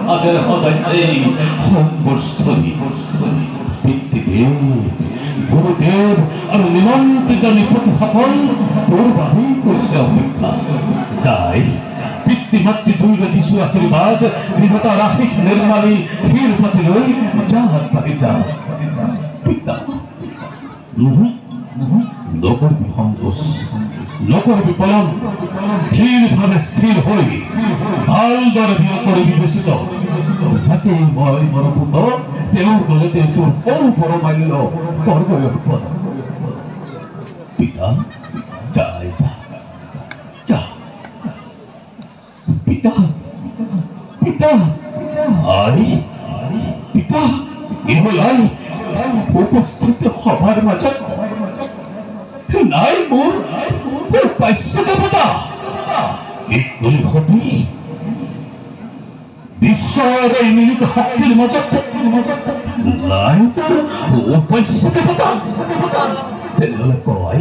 হাজার হাজাইছে সম্বরস্থলী পিতৃদেব গুরুদেব আর নিমন্ত্রিত নিপতিসকল তোর বাবেই করছে অপেক্ষা। যাই পিতৃমাতৃ দুর্গা যিশু আশীর্বাদ বিধাতা রাহিক নির্মালী ক্ষীর পাতি লই যা পাতি যা পিতা নকরবি সংকোচ নকরবি পলম ধীৰভাৱে স্থিৰ হৈ ভালদৰে কৰি বিবেচিত যাতে মই মৰপুত তেওঁৰ গলতে তোৰ সৰু পৰমাল্য কৰ্ময় পদ পিতা যাই যা যা পিতা পিতা আই পিতা ইহলাই উপস্থিত সভাৰ মাজত নাই মোৰ পাইছে দেৱতা বিশ্বৰ এই মিলিত শক্তিৰ মাজত নাই তোৰ পাইছে দেৱতা তেনেহ'লে কয়